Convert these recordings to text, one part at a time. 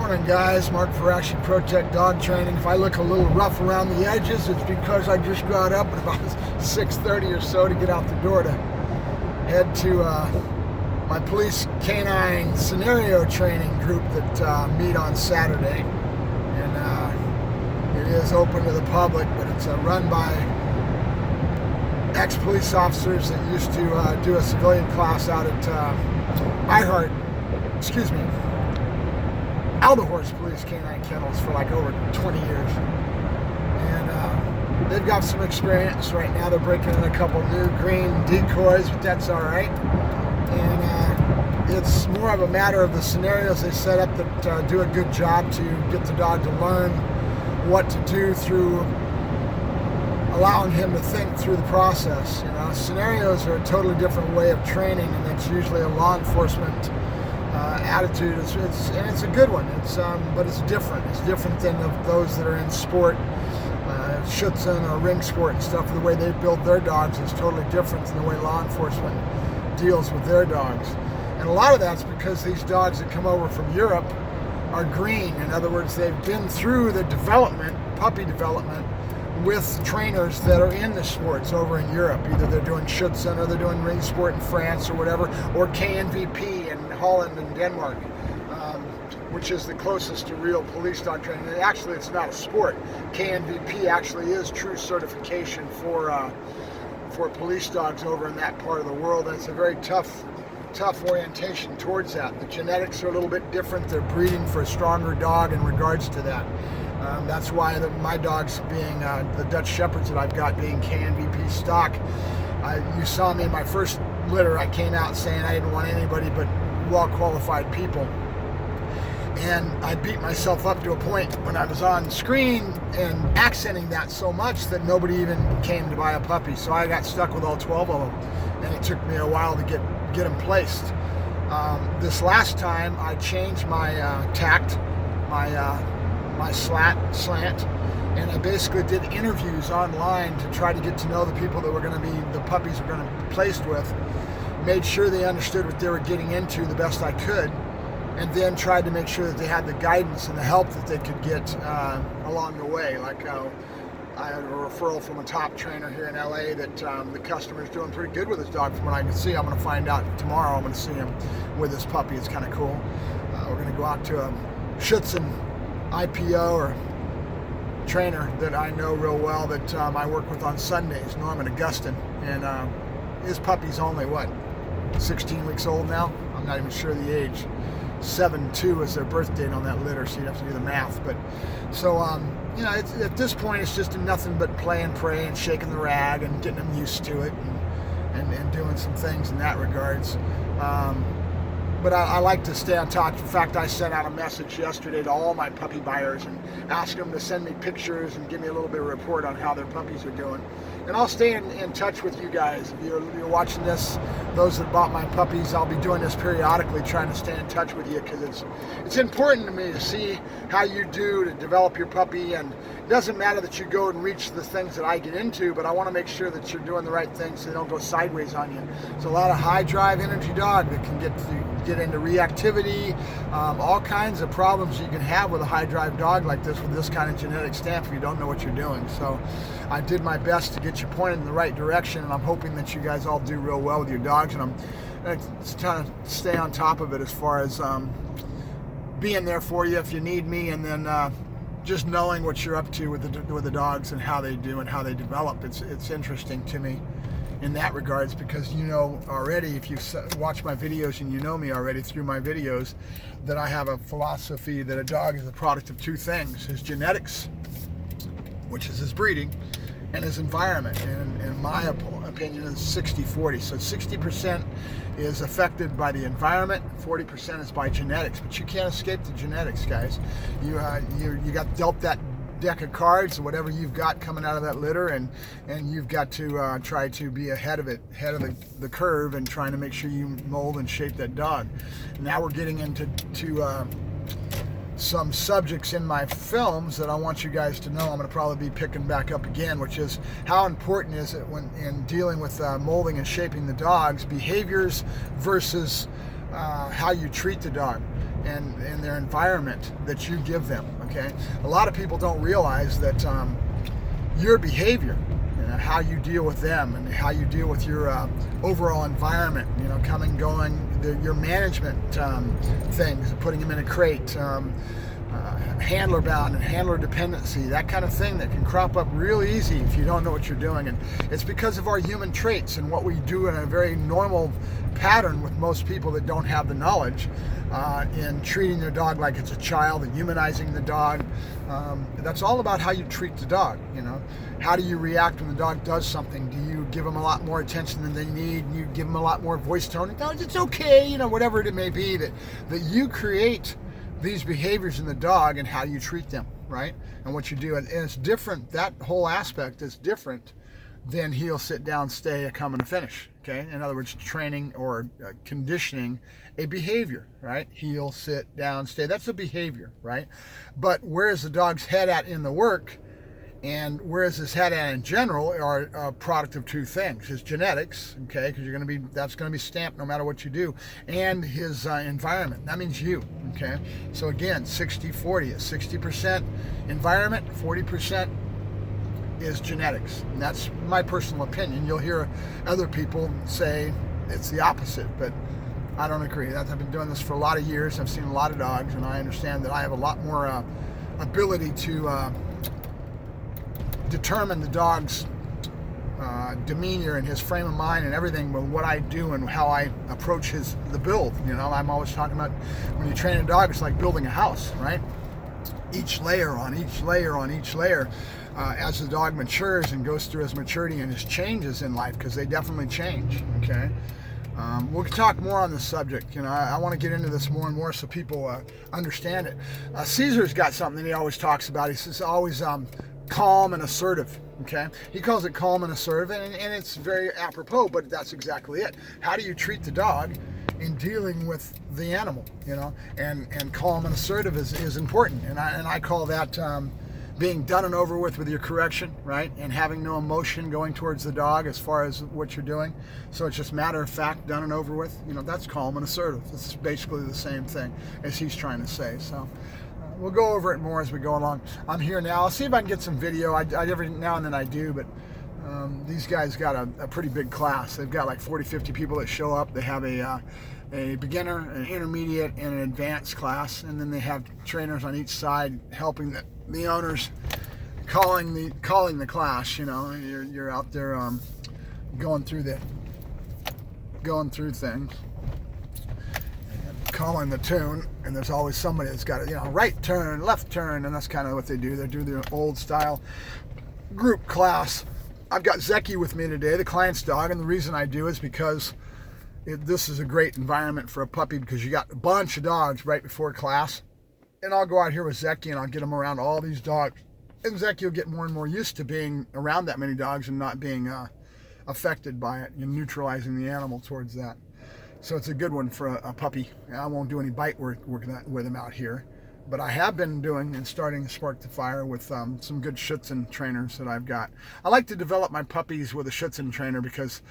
Morning guys, Mark Ferrasci, Protect Dog Training. If I look a little rough around the edges, it's because I just got up at about 6:30 or so to get out the door to head to my police canine scenario training group that meet on Saturday. And it is open to the public, but it's run by ex-police officers that used to do a civilian class out at Alderhorse Police Canine Kennels for like over 20 years. And they've got some experience right now. They're breaking in a couple new green decoys, but that's all right. And it's more of a matter of the scenarios they set up that do a good job to get the dog to learn what to do through allowing him to think through the process. You know, scenarios are a totally different way of training, and it's usually a law enforcement attitude. It's a good one. But it's different. It's different than those that are in sport, Schutzen or ring sport and stuff. The way they build their dogs is totally different than the way law enforcement deals with their dogs. And a lot of that's because these dogs that come over from Europe are green. In other words, they've been through the puppy development, with trainers that are in the sports over in Europe. Either they're doing Schutzen or they're doing ring sport in France or whatever, or KNVP in Holland and Denmark, which is the closest to real police dog training. And actually, it's not a sport. KNVP actually is true certification for police dogs over in that part of the world, and it's a very tough orientation towards that. The genetics are a little bit different. They're breeding for a stronger dog in regards to that. That's why my dogs being the Dutch Shepherds that I've got being KNVP stock. You saw me in my first litter. I came out saying I didn't want anybody but well-qualified people. And I beat myself up to a point when I was on screen and accenting that so much that nobody even came to buy a puppy. So I got stuck with all 12 of them. And it took me a while to get them placed. This last time I changed my tact, my slant, and I basically did interviews online to try to get to know the people that the puppies were going to be placed with, made sure they understood what they were getting into the best I could, and then tried to make sure that they had the guidance and the help that they could get along the way. Like I had a referral from a top trainer here in LA that the customer's doing pretty good with his dog from what I can see. I'm going to find out tomorrow. I'm going to see him with his puppy. It's kind of cool. We're going to go out to a Schutzen IPO or trainer that I know real well that I work with on Sundays, Norman Augustin, and his puppy's only 16 weeks old now. I'm not even sure the age. 7/2 is their birth date on that litter, so you'd have to do the math. But so you know, at this point it's just nothing but play and pray and shaking the rag and getting them used to it and doing some things in that regards. But I like to stay on top. In fact, I sent out a message yesterday to all my puppy buyers and asked them to send me pictures and give me a little bit of a report on how their puppies are doing. And I'll stay in touch with you guys. If you're watching this, those that bought my puppies, I'll be doing this periodically, trying to stay in touch with you, because it's important to me to see how you do to develop your puppy. And it doesn't matter that you go and reach the things that I get into, but I want to make sure that you're doing the right things so they don't go sideways on you. There's a lot of high drive energy dog that can get into reactivity, all kinds of problems you can have with a high drive dog like this with this kind of genetic stamp if you don't know what you're doing. So I did my best to get you pointed in the right direction, and I'm hoping that you guys all do real well with your dogs, and I'm trying to stay on top of it as far as being there for you if you need me, and then just knowing what you're up to with the dogs and how they do and how they develop. It's interesting to me in that regards, because you know already, if you watch my videos and you know me already through my videos, that I have a philosophy that a dog is a product of two things: his genetics, which is his breeding, and his environment. And in my opinion, is 60-40. So 60% is affected by the environment, 40% is by genetics. But you can't escape the genetics, guys. You got dealt that deck of cards, whatever you've got coming out of that litter, and you've got to try to be ahead of the curve, and trying to make sure you mold and shape that dog. Now we're getting into some subjects in my films that I want you guys to know I'm going to probably be picking back up again, which is how important is it when in dealing with molding and shaping the dogs, behaviors versus how you treat the dog. and their environment that you give them. Okay, a lot of people don't realize that your behavior, how you deal with them and how you deal with your overall environment, coming, going, your management things, putting them in a crate, handler bound and handler dependency, that kind of thing that can crop up real easy if you don't know what you're doing. And it's because of our human traits and what we do in a very normal pattern with most people that don't have the knowledge in treating their dog like it's a child and humanizing the dog. That's all about how you treat the dog. How do you react when the dog does something? Do you give them a lot more attention than they need? You give them a lot more voice tone? No, it's okay, whatever it may be, that you create these behaviors in the dog and how you treat them, right? And what you do. And it's different. That whole aspect is different than heel, sit down, stay, come and finish. Okay? In other words, training or conditioning a behavior, right? Heel, sit down, stay. That's a behavior, right? But where is the dog's head at in the work and where is his head at in general are a product of two things: his genetics, okay, because that's going to be stamped no matter what you do, and his environment. That means you, okay? So again, 60-40, 60% environment, 40% is genetics. And that's my personal opinion. You'll hear other people say it's the opposite, but I don't agree. I've been doing this for a lot of years. I've seen a lot of dogs, and I understand that I have a lot more ability to determine the dog's demeanor and his frame of mind and everything with what I do and how I approach the build. I'm always talking about when you train a dog, it's like building a house, right? Each layer on each layer on each layer, as the dog matures and goes through his maturity and his changes in life, because they definitely change. Okay. We'll talk more on this subject. I want to get into this more and more so people understand it. Caesar's got something that he always talks about. He says always calm and assertive. Okay, he calls it calm and assertive, and it's very apropos, but that's exactly it. How do you treat the dog in dealing with the animal? And calm and assertive is important, and I call that being done and over with your correction, right? And having no emotion going towards the dog as far as what you're doing. So it's just matter of fact, done and over with. That's calm and assertive. It's basically the same thing as he's trying to say. So we'll go over it more as we go along. I'm here now. I'll see if I can get some video. I every now and then I do, but these guys got a pretty big class. They've got like 40, 50 people that show up. They have a beginner, an intermediate, and an advanced class, and then they have trainers on each side helping the owners calling the class. You're out there going through things, calling the tune, and there's always somebody that's got a right turn, left turn, and that's kind of what they do. They do their old style group class. I've got Zeki with me today, the client's dog, and the reason I do is because this is a great environment for a puppy, because you got a bunch of dogs right before class, and I'll go out here with Zeki and I'll get him around all these dogs, and Zeki will get more and more used to being around that many dogs and not being affected by it, and neutralizing the animal towards that. So it's a good one for a puppy. I won't do any bite work with him out here, but I have been doing and starting to spark the fire with some good Schutzen trainers that I've got. I like to develop my puppies with a Schutzen trainer because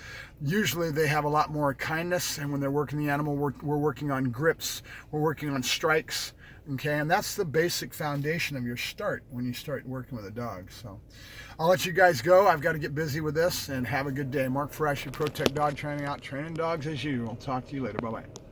usually they have a lot more kindness, and when they're working the animal, we're working on grips, we're working on strikes, okay? And that's the basic foundation of your start when you start working with a dog. So I'll let you guys go. I've got to get busy with this, and have a good day. Mark Ferrasci, Pro Tech Dog Training, out training dogs as you. I'll talk to you later. Bye-bye.